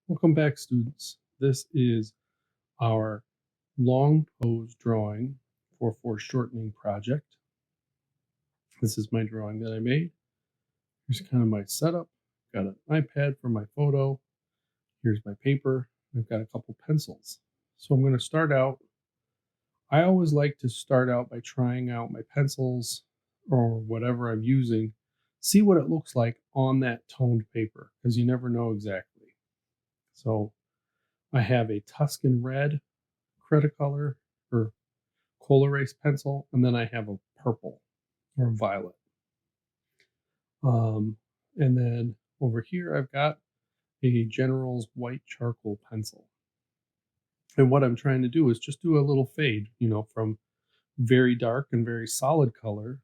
Welcome back, students. This is our long pose drawing for foreshortening project. This is my drawing that I made. Here's kind of my setup. Got an iPad for my photo. Here's my paper. I've got a couple pencils. So I'm going to start out. I always like to start out by trying out my pencils or whatever I'm using, see what it looks like on that toned paper, because you never know exactly. So I have a Tuscan red Cretacolor or Cola Race pencil, and then I have a purple or violet. And then over here, I've got a General's white charcoal pencil. And what I'm trying to do is just do a little fade, from very dark and very solid color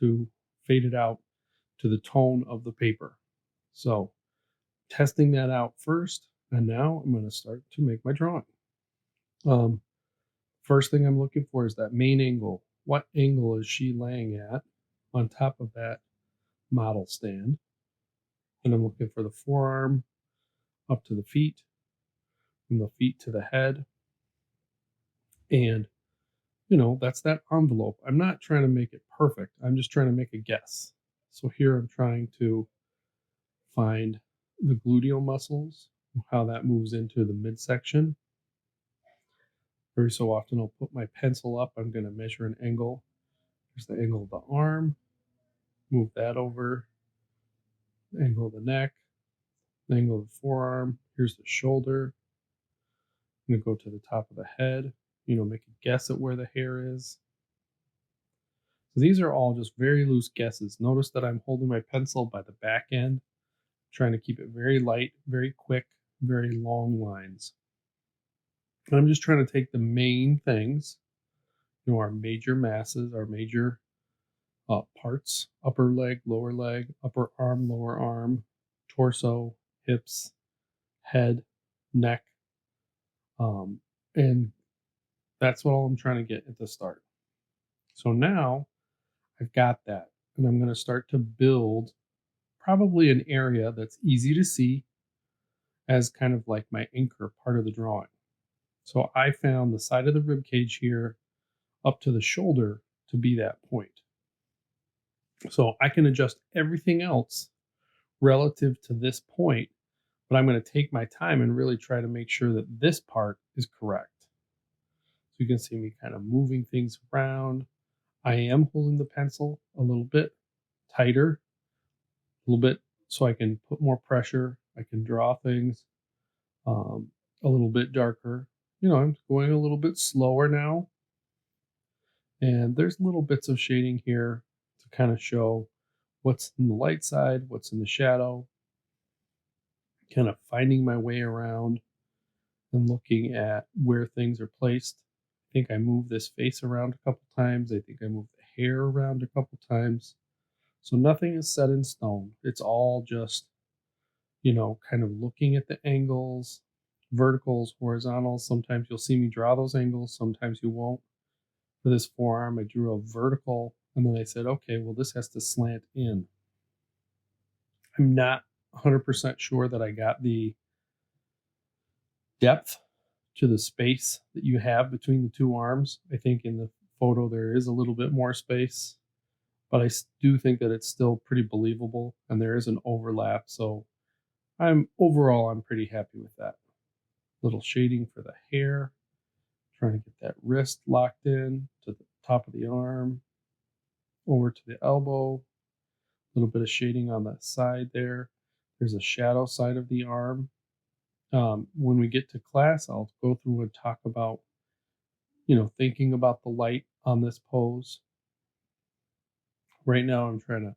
to fade it out to the tone of the paper. So testing that out first, and now I'm going to start to make my drawing. First thing I'm looking for is that main angle. What angle is she laying at on top of that model stand? And I'm looking for the forearm up to the feet, from the feet to the head. And, that's that envelope. I'm not trying to make it perfect. I'm just trying to make a guess. So here I'm trying to find the gluteal muscles, how that moves into the midsection. Every so often I'll put my pencil up. I'm going to measure an angle. Here's the angle of the arm. Move that over. The angle of the neck. The angle of the forearm. Here's the shoulder. I'm going to go to the top of the head. Make a guess at where the hair is. So these are all just very loose guesses. Notice that I'm holding my pencil by the back end, trying to keep it very light, very quick, very long lines. And I'm just trying to take the main things, our major masses, our major parts, upper leg, upper arm, lower arm, torso, hips, head, neck. And that's what all I'm trying to get at the start. So now I've got that, and I'm going to start to build probably an area that's easy to see as kind of like my anchor part of the drawing. So I found the side of the rib cage here up to the shoulder to be that point. So I can adjust everything else relative to this point, but I'm going to take my time and really try to make sure that this part is correct. So you can see me kind of moving things around. I am holding the pencil a little bit tighter, a little bit so I can put more pressure. I can draw things a little bit darker. I'm going a little bit slower now. And there's little bits of shading here to kind of show what's in the light side, what's in the shadow, kind of finding my way around and looking at where things are placed. I think I moved this face around a couple times. I think I moved the hair around a couple times. So nothing is set in stone. It's all just, kind of looking at the angles, verticals, horizontals. Sometimes you'll see me draw those angles. Sometimes you won't. For this forearm, I drew a vertical, and then I said, okay, well, this has to slant in. I'm not 100% sure that I got the depth to the space that you have between the two arms. I think in the photo there is a little bit more space, but I do think that it's still pretty believable, and there is an overlap. So I'm pretty happy with that. Little shading for the hair, trying to get that wrist locked in to the top of the arm, over to the elbow, a little bit of shading on that side there. There's a shadow side of the arm. When we get to class, I'll go through and talk about, thinking about the light on this pose. Right now, I'm trying to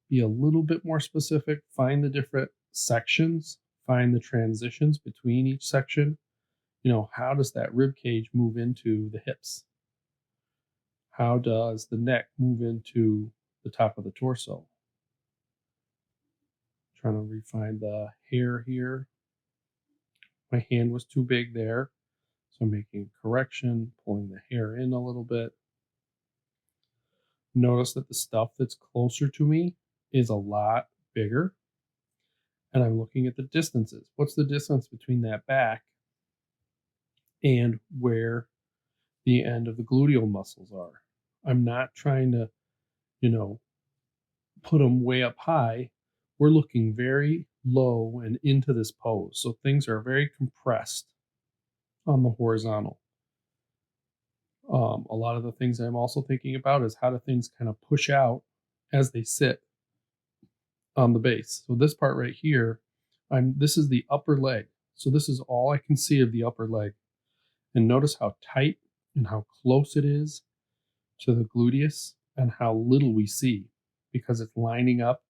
be a little bit more specific, find the different sections, find the transitions between each section. How does that rib cage move into the hips? How does the neck move into the top of the torso? Trying to refine the hair here. My hand was too big there, so I'm making a correction, pulling the hair in a little bit. Notice that the stuff that's closer to me is a lot bigger. and I'm looking at the distances. What's the distance between that back and where the end of the gluteal muscles are? I'm not trying to, you know, put them way up high. We're looking very low and into this pose. So things are very compressed on the horizontal. A lot of the things I'm also thinking about is how do things kind of push out as they sit on the base. So this part right here, this is the upper leg. So this is all I can see of the upper leg. And notice how tight and how close it is to the gluteus and how little we see because it's lining up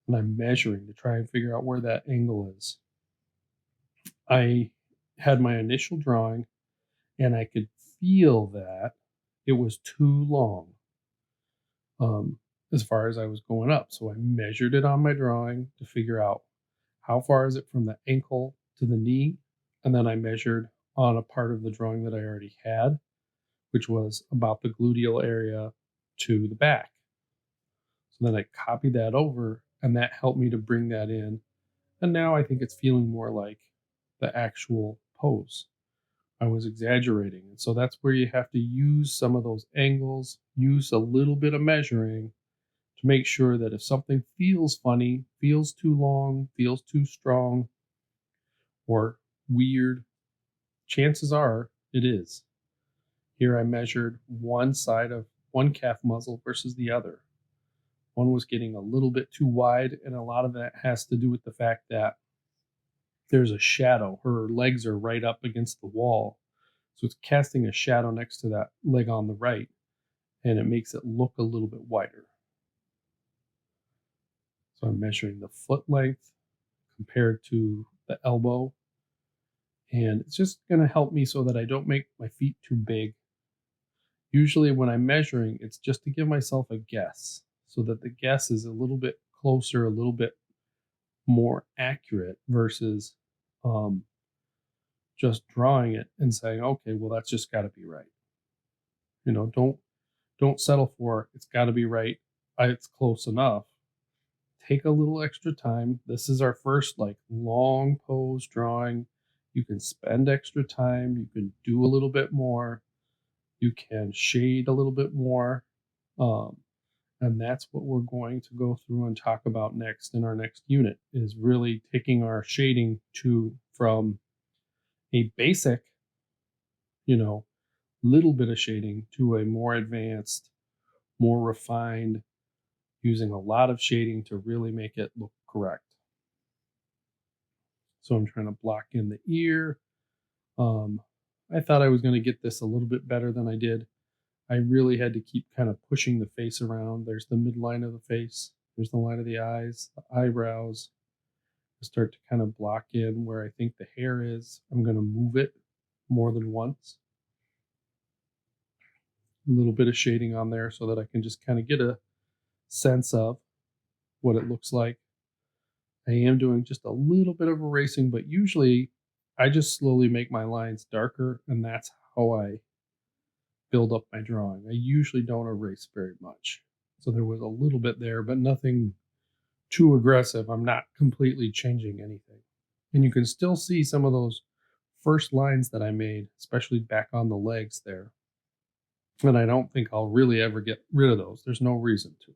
and I'm measuring to try and figure out where that angle is. I had my initial drawing and I could feel that it was too long as far as I was going up. So I measured it on my drawing to figure out how far is it from the ankle to the knee. And then I measured on a part of the drawing that I already had, which was about the gluteal area to the back. So then I copied that over and that helped me to bring that in. And now I think it's feeling more like the actual pose. I was exaggerating. And so that's where you have to use some of those angles, use a little bit of measuring to make sure that if something feels funny, feels too long, feels too strong, or weird, chances are it is. Here I measured one side of one calf muscle versus the other. One was getting a little bit too wide, and a lot of that has to do with the fact that there's a shadow. Her legs are right up against the wall. So it's casting a shadow next to that leg on the right, and it makes it look a little bit wider. So I'm measuring the foot length compared to the elbow. And it's just going to help me so that I don't make my feet too big. Usually when I'm measuring, it's just to give myself a guess so that the guess is a little bit closer, a little bit more accurate versus just drawing it and saying, okay, well, that's just got to be right. Don't settle for it's got to be right. It's close enough. Take a little extra time. This is our first like long pose drawing. You can spend extra time. You can do a little bit more. You can shade a little bit more. Um, and that's what we're going to go through and talk about next in our next unit is really taking our shading from a basic, you know, little bit of shading to a more advanced, more refined, using a lot of shading to really make it look correct. So I'm trying to block in the ear. I thought I was going to get this a little bit better than I did. I really had to keep kind of pushing the face around. There's the midline of the face. There's the line of the eyes, the eyebrows. I start to kind of block in where I think the hair is. I'm going to move it more than once. A little bit of shading on there so that I can just kind of get a sense of what it looks like. I am doing just a little bit of erasing, but usually I just slowly make my lines darker, and that's how I build up my drawing. I usually don't erase very much. So there was a little bit there, but nothing too aggressive. I'm not completely changing anything. And you can still see some of those first lines that I made, especially back on the legs there. And I don't think I'll really ever get rid of those. There's no reason to.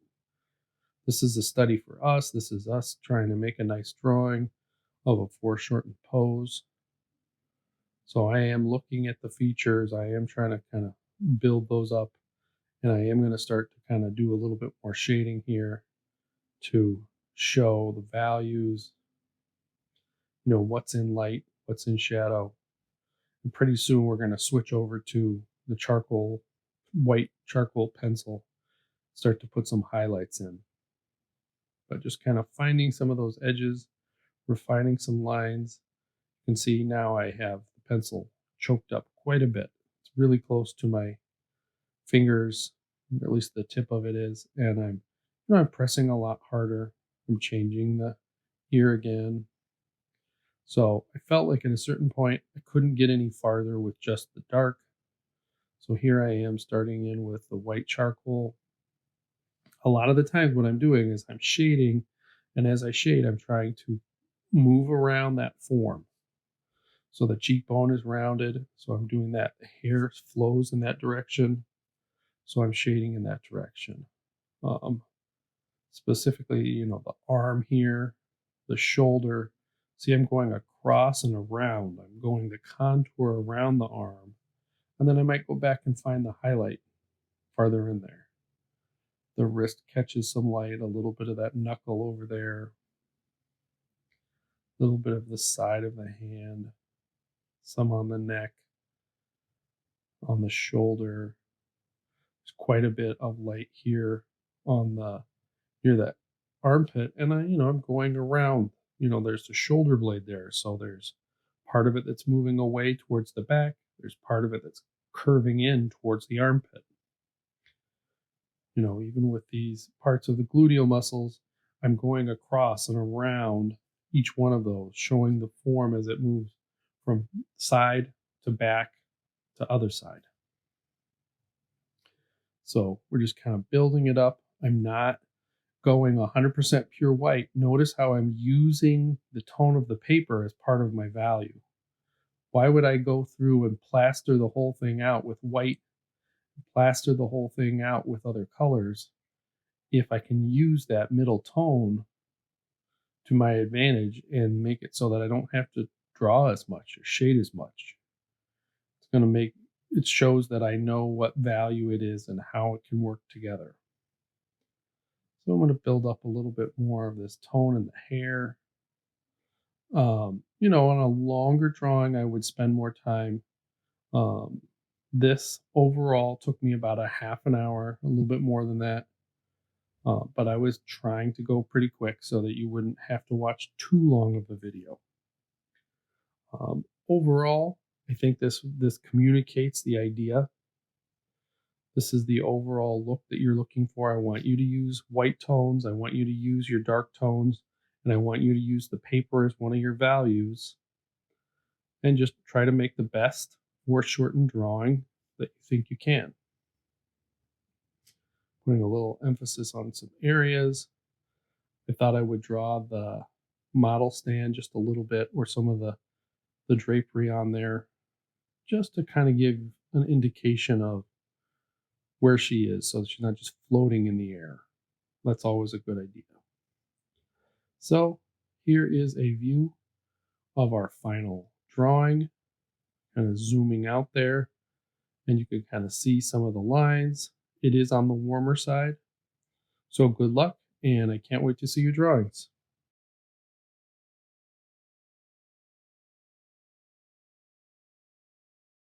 This is a study for us. This is us trying to make a nice drawing of a foreshortened pose. So I am looking at the features. I am trying to kind of build those up. And I am going to start to kind of do a little bit more shading here to show the values, what's in light, what's in shadow. And pretty soon we're going to switch over to the white charcoal pencil, start to put some highlights in. But just kind of finding some of those edges, refining some lines. You can see now I have the pencil choked up quite a bit. It's really close to my fingers, or at least the tip of it is, and I'm pressing a lot harder. I'm changing the ear again. So I felt like at a certain point I couldn't get any farther with just the dark. So here I am starting in with the white charcoal. A lot of the times what I'm doing is I'm shading, and as I shade, I'm trying to move around that form. So the cheekbone is rounded, so I'm doing that. The hair flows in that direction, so I'm shading in that direction. Um, Specifically, the arm here, the shoulder. See, I'm going across and around. I'm going the contour around the arm, and then I might go back and find the highlight farther in there. The wrist catches some light, a little bit of that knuckle over there, a little bit of the side of the hand, some on the neck, on the shoulder. There's quite a bit of light here on the near that armpit, and I'm going around. There's the shoulder blade there, so there's part of it that's moving away towards the back. There's part of it that's curving in towards the armpit. Even with these parts of the gluteal muscles, I'm going across and around each one of those, showing the form as it moves from side to back to other side. So we're just kind of building it up. I'm not going 100% pure white. Notice how I'm using the tone of the paper as part of my value. Why would I go through and plaster the whole thing out with white, plaster the whole thing out with other colors, if I can use that middle tone to my advantage and make it so that I don't have to draw as much or shade as much? It's going to make it shows that I know what value it is and how it can work together. So I'm going to build up a little bit more of this tone in the hair. On a longer drawing, I would spend more time. Um, this overall took me about a half an hour, a little bit more than that. But I was trying to go pretty quick so that you wouldn't have to watch too long of a video. Overall, I think this communicates the idea. This is the overall look that you're looking for. I want you to use white tones. I want you to use your dark tones. And I want you to use the paper as one of your values. And just try to make the best foreshortened drawing that you think you can. Putting a little emphasis on some areas. I thought I would draw the model stand just a little bit, or some of the drapery on there, just to kind of give an indication of where she is, so that she's not just floating in the air. That's always a good idea. So here is a view of our final drawing, kind of zooming out there, and you can kind of see some of the lines. It is on the warmer side. So good luck, and I can't wait to see your drawings.